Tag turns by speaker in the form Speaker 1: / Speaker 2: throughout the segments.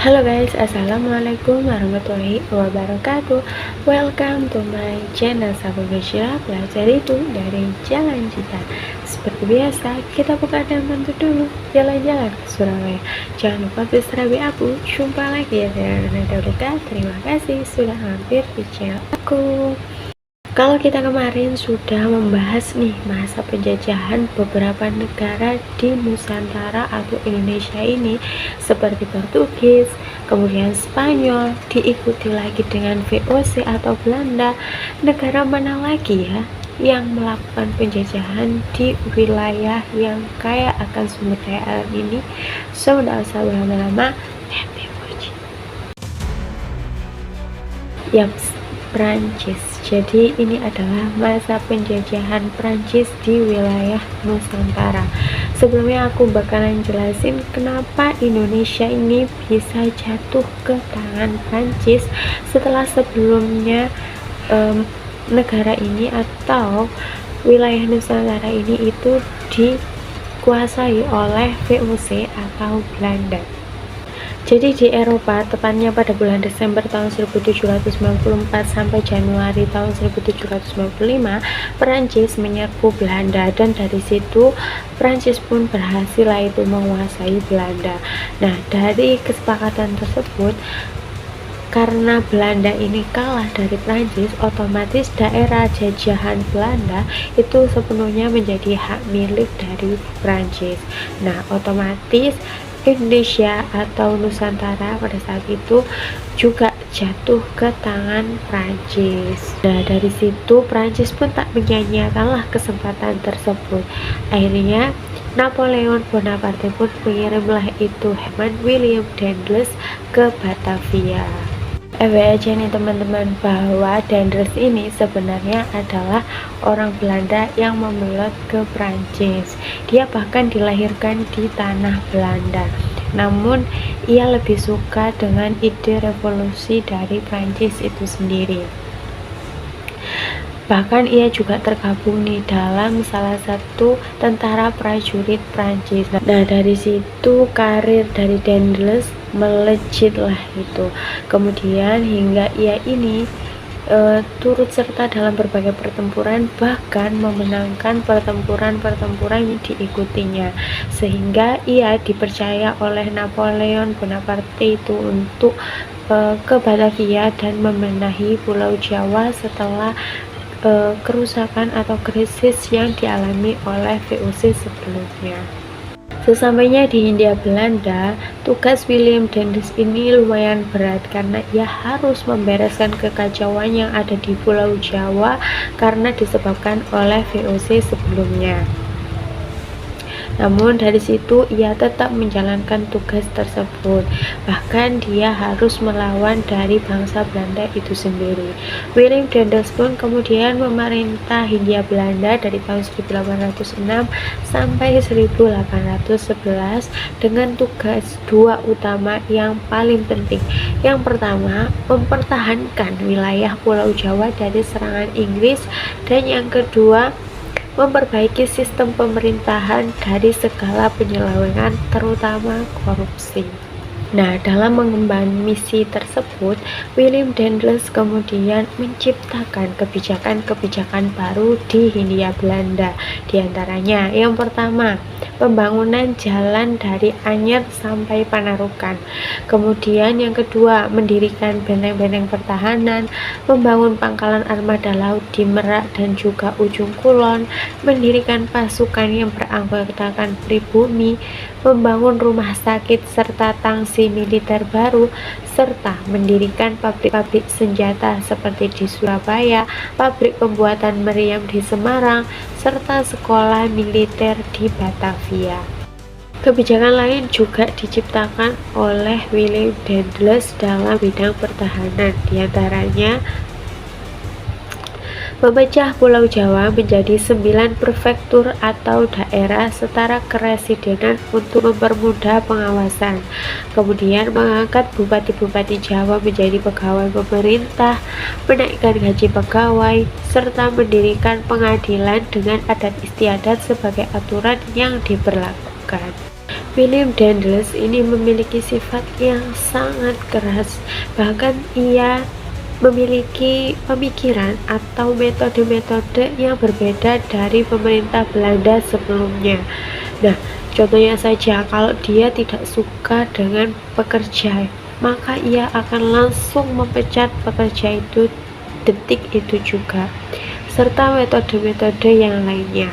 Speaker 1: Halo guys, assalamualaikum warahmatullahi wabarakatuh. Welcome to my channel Sahabat Bashira. Belajar itu dari Jalan Cita. Seperti biasa, kita buka dan bantu dulu jalan-jalan ke Surabaya. Jangan lupa subscribe aku. Jumpa lagi ya dengan Terima kasih sudah hampir di channel aku. Kalau kita kemarin sudah membahas nih masa penjajahan beberapa negara di Nusantara atau Indonesia ini, seperti Portugis, kemudian Spanyol, diikuti lagi dengan VOC atau Belanda. Negara mana lagi ya yang melakukan penjajahan di wilayah yang kaya akan sumber daya alam ini? So, tidak usah berlama-lama, happy watching. Yaps, Prancis. Jadi ini adalah masa penjajahan Prancis di wilayah Nusantara. Sebelumnya aku bakalan jelasin kenapa Indonesia ini bisa jatuh ke tangan Prancis setelah sebelumnya negara ini atau wilayah Nusantara ini itu dikuasai oleh VOC atau Belanda. Jadi di Eropa, tepatnya pada bulan Desember tahun 1794 sampai Januari tahun 1795, Perancis menyerbu Belanda, dan dari situ Perancis pun berhasil itu menguasai Belanda. Nah, dari kesepakatan tersebut, karena Belanda ini kalah dari Prancis, otomatis daerah jajahan Belanda itu sepenuhnya menjadi hak milik dari Prancis. Nah, otomatis Indonesia atau Nusantara pada saat itu juga jatuh ke tangan Prancis. Nah, dari situ Prancis pun tak menyia-nyiakanlah kesempatan tersebut. Akhirnya Napoleon Bonaparte pun mengirimlah itu Herman William Daendels ke Batavia. aja nih teman-teman, bahwa Daendels ini sebenarnya adalah orang Belanda yang membelot ke Prancis. Dia bahkan dilahirkan di tanah Belanda, namun ia lebih suka dengan ide revolusi dari Prancis itu sendiri. Bahkan ia juga tergabung nih dalam salah satu tentara prajurit Prancis. Nah, dari situ karir dari Daendels melejit lah itu. Kemudian hingga ia ini turut serta dalam berbagai pertempuran, bahkan memenangkan pertempuran-pertempuran yang diikutinya, sehingga ia dipercaya oleh Napoleon Bonaparte itu untuk ke Batavia dan membenahi Pulau Jawa setelah kerusakan atau krisis yang dialami oleh VOC sebelumnya. Sesampainya di Hindia Belanda, tugas William Daendels ini lumayan berat karena ia harus membereskan kekacauan yang ada di Pulau Jawa karena disebabkan oleh VOC sebelumnya. Namun dari situ ia tetap menjalankan tugas tersebut. Bahkan dia harus melawan dari bangsa Belanda itu sendiri. William Daendels pun kemudian memerintah Hindia Belanda dari tahun 1806 sampai 1811 dengan tugas dua utama yang paling penting. Yang pertama, mempertahankan wilayah Pulau Jawa dari serangan Inggris, dan yang kedua, memperbaiki sistem pemerintahan dari segala penyelewengan, terutama korupsi. Nah, dalam mengemban misi tersebut, William Daendels kemudian menciptakan kebijakan-kebijakan baru di Hindia Belanda. Di antaranya, yang pertama, pembangunan jalan dari Anyer sampai Panarukan. Kemudian yang kedua, mendirikan benteng-benteng pertahanan, membangun pangkalan armada laut di Merak dan juga Ujung Kulon, mendirikan pasukan yang beranggotakan pribumi, membangun rumah sakit serta tangsi militer baru, serta mendirikan pabrik-pabrik senjata seperti di Surabaya, pabrik pembuatan meriam di Semarang, serta sekolah militer di Batavia. Kebijakan lain juga diciptakan oleh William Daendels dalam bidang pertahanan, diantaranya memecah Pulau Jawa menjadi 9 prefektur atau daerah setara keresidenan untuk mempermudah pengawasan. Kemudian mengangkat bupati-bupati Jawa menjadi pegawai pemerintah, menaikkan gaji pegawai, serta mendirikan pengadilan dengan adat istiadat sebagai aturan yang diberlakukan. William Dendels ini memiliki sifat yang sangat keras, bahkan ia memiliki pemikiran atau metode-metode yang berbeda dari pemerintah Belanda sebelumnya. Nah, contohnya saja, kalau dia tidak suka dengan pekerja, maka ia akan langsung memecat pekerja itu detik itu juga, serta metode-metode yang lainnya.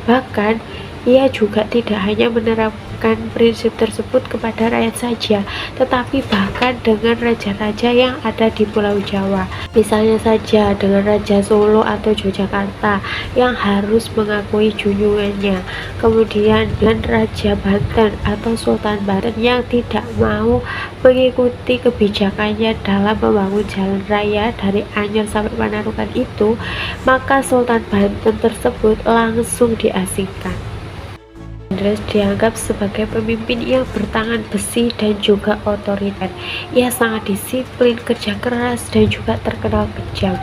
Speaker 1: Bahkan, ia juga tidak hanya menerapkan prinsip tersebut kepada rakyat saja, tetapi bahkan dengan raja-raja yang ada di Pulau Jawa. Misalnya saja dengan Raja Solo atau Yogyakarta yang harus mengakui junjungannya. Kemudian dengan Raja Banten atau Sultan Banten yang tidak mau mengikuti kebijakannya dalam membangun jalan raya dari Anyer sampai Panarukan itu, maka Sultan Banten tersebut langsung diasingkan. Dendels dianggap sebagai pemimpin yang bertangan besi dan juga otoriter. Ia sangat disiplin, kerja keras, dan juga terkenal kejam.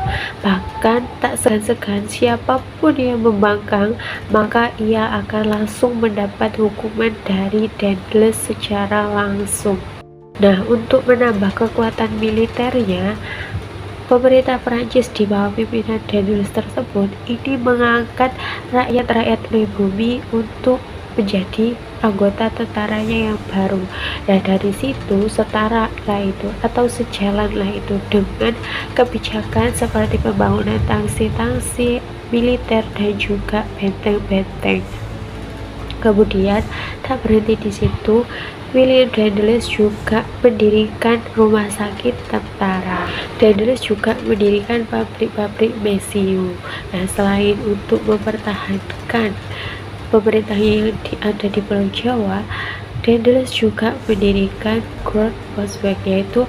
Speaker 1: Bahkan tak segan-segan siapapun yang membangkang, maka ia akan langsung mendapat hukuman dari Dendels secara langsung. Nah, untuk menambah kekuatan militernya, pemerintah Prancis di bawah pimpinan Dendels tersebut ini mengangkat rakyat-rakyat pribumi untuk menjadi anggota tentaranya yang baru. Nah, dari situ setara lah itu atau sejalan lah itu dengan kebijakan seperti pembangunan tangsi-tangsi militer dan juga benteng-benteng. Kemudian tak berhenti di situ, William Dendels juga mendirikan rumah sakit tentara. Dendels juga mendirikan pabrik-pabrik mesiu. Nah, selain untuk mempertahankan pemerintahnya yang ada di Pulau Jawa, Dendels juga mendirikan Groot Bosweg, yaitu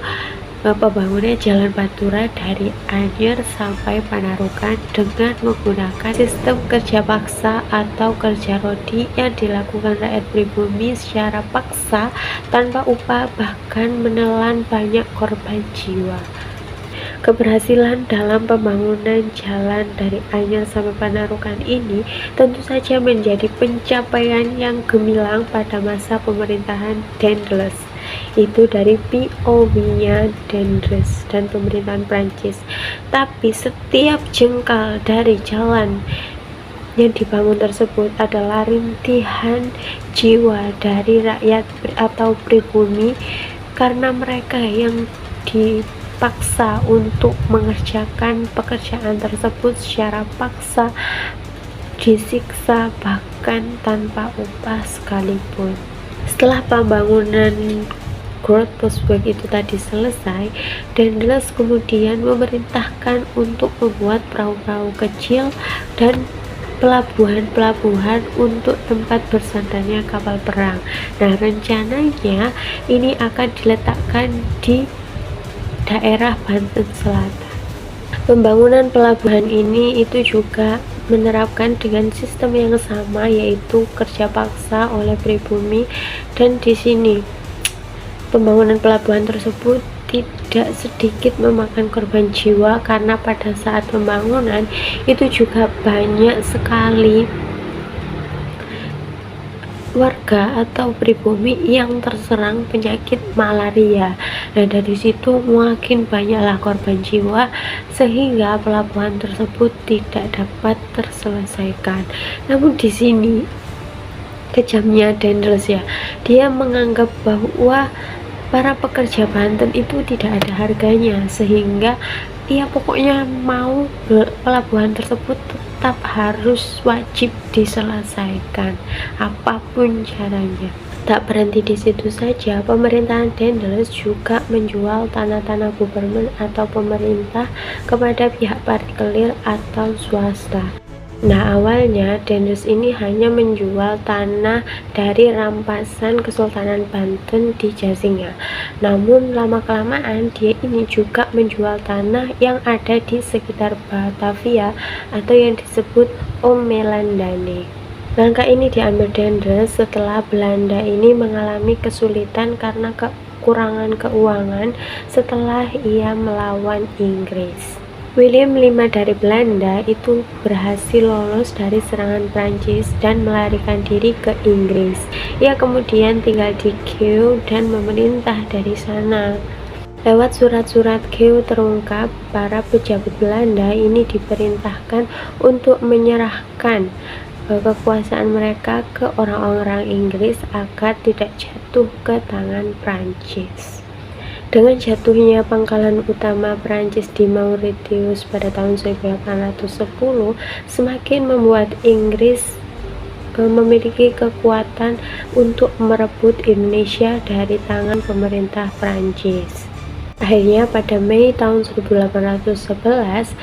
Speaker 1: pembangunan jalan pantura dari Anyer sampai Panarukan dengan menggunakan sistem kerja paksa atau kerja rodi yang dilakukan rakyat pribumi secara paksa tanpa upah, bahkan menelan banyak korban jiwa. Keberhasilan dalam pembangunan jalan dari Anyer sampai Panarukan ini tentu saja menjadi pencapaian yang gemilang pada masa pemerintahan Dendels. Itu dari POV-nya Dendels dan pemerintahan Prancis. Tapi setiap jengkal dari jalan yang dibangun tersebut adalah rintihan jiwa dari rakyat atau pribumi, karena mereka yang dipaksa untuk mengerjakan pekerjaan tersebut secara paksa, disiksa bahkan tanpa upah sekalipun. Setelah pembangunan Groot Bosweg itu tadi selesai, Dendels kemudian memerintahkan untuk membuat perahu-perahu kecil dan pelabuhan-pelabuhan untuk tempat bersandarnya kapal perang. Nah, rencananya ini akan diletakkan di daerah Banten Selatan. Pembangunan pelabuhan ini itu juga menerapkan dengan sistem yang sama, yaitu kerja paksa oleh pribumi, dan di sini pembangunan pelabuhan tersebut tidak sedikit memakan korban jiwa, karena pada saat pembangunan itu juga banyak sekali warga atau pribumi yang terserang penyakit malaria. Nah, dari situ makin banyaklah korban jiwa sehingga pelabuhan tersebut tidak dapat terselesaikan. Namun di sini kejamnya Dendels ya, dia menganggap bahwa para pekerja Banten itu tidak ada harganya, sehingga ia pokoknya mau pelabuhan tersebut tetap harus wajib diselesaikan apapun caranya. Tak berhenti di situ saja, pemerintahan Dendels juga menjual tanah-tanah gubernur atau pemerintah kepada pihak partikelir atau swasta. Nah, awalnya Dendels ini hanya menjual tanah dari rampasan Kesultanan Banten di Jasinga. Namun lama-kelamaan dia ini juga menjual tanah yang ada di sekitar Batavia atau yang disebut Omelandane. Langkah ini diambil Dendels setelah Belanda ini mengalami kesulitan karena kekurangan keuangan setelah ia melawan Inggris. William V dari Belanda itu berhasil lolos dari serangan Prancis dan melarikan diri ke Inggris. Ia kemudian tinggal di Kew dan memerintah dari sana. Lewat surat-surat Kew terungkap, para pejabat Belanda ini diperintahkan untuk menyerahkan kekuasaan mereka ke orang-orang Inggris agar tidak jatuh ke tangan Prancis. Dengan jatuhnya pangkalan utama Prancis di Mauritius pada tahun 1810, semakin membuat Inggris memiliki kekuatan untuk merebut Indonesia dari tangan pemerintah Prancis. Akhirnya pada Mei tahun 1811,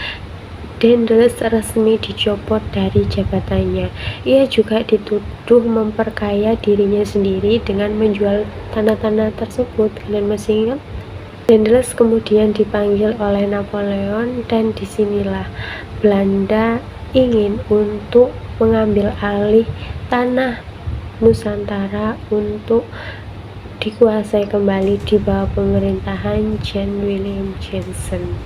Speaker 1: Daendels resmi dicopot dari jabatannya. Ia juga dituduh memperkaya dirinya sendiri dengan menjual tanah-tanah tersebut. Kalian masih ingat? Daendels kemudian dipanggil oleh Napoleon dan disinilah Belanda ingin untuk mengambil alih tanah Nusantara untuk dikuasai kembali di bawah pemerintahan Jan Willem Jansen.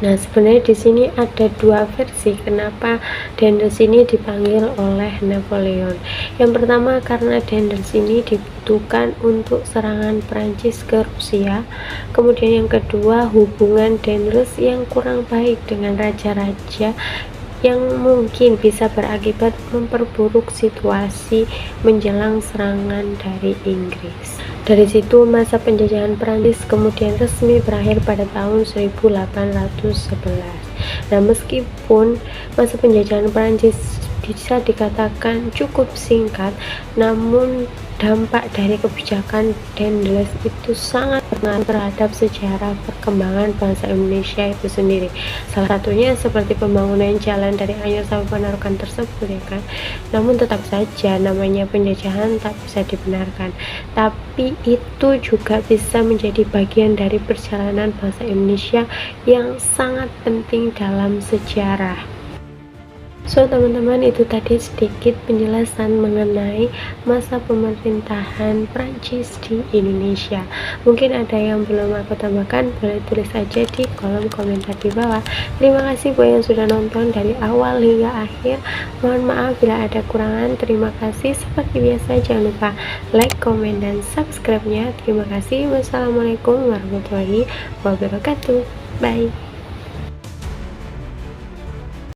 Speaker 1: Nah, sebenarnya di sini ada dua versi kenapa Daendels ini dipanggil oleh Napoleon. Yang pertama karena Daendels ini dibutuhkan untuk serangan Prancis ke Rusia. Kemudian yang kedua, hubungan Daendels yang kurang baik dengan raja-raja yang mungkin bisa berakibat memperburuk situasi menjelang serangan dari Inggris. Dari situ masa penjajahan Prancis kemudian resmi berakhir pada tahun 1811. Nah, meskipun masa penjajahan Prancis bisa dikatakan cukup singkat, namun dampak dari kebijakan Daendels itu sangat berpengaruh terhadap sejarah perkembangan bangsa Indonesia itu sendiri. Salah satunya seperti pembangunan jalan dari Anyer sampai Panarukan tersebut, ya kan. Namun tetap saja namanya penjajahan tak bisa dibenarkan. Tapi itu juga bisa menjadi bagian dari perjalanan bangsa Indonesia yang sangat penting dalam sejarah. So, teman-teman, itu tadi sedikit penjelasan mengenai masa pemerintahan Prancis di Indonesia. Mungkin ada yang belum aku tambahkan, boleh tulis aja di kolom komentar di bawah. Terima kasih buat yang sudah nonton dari awal hingga akhir. Mohon maaf bila ada kurangan. Terima kasih. Seperti biasa, jangan lupa like, komen, dan subscribe-nya. Terima kasih. Wassalamualaikum warahmatullahi wabarakatuh. Bye.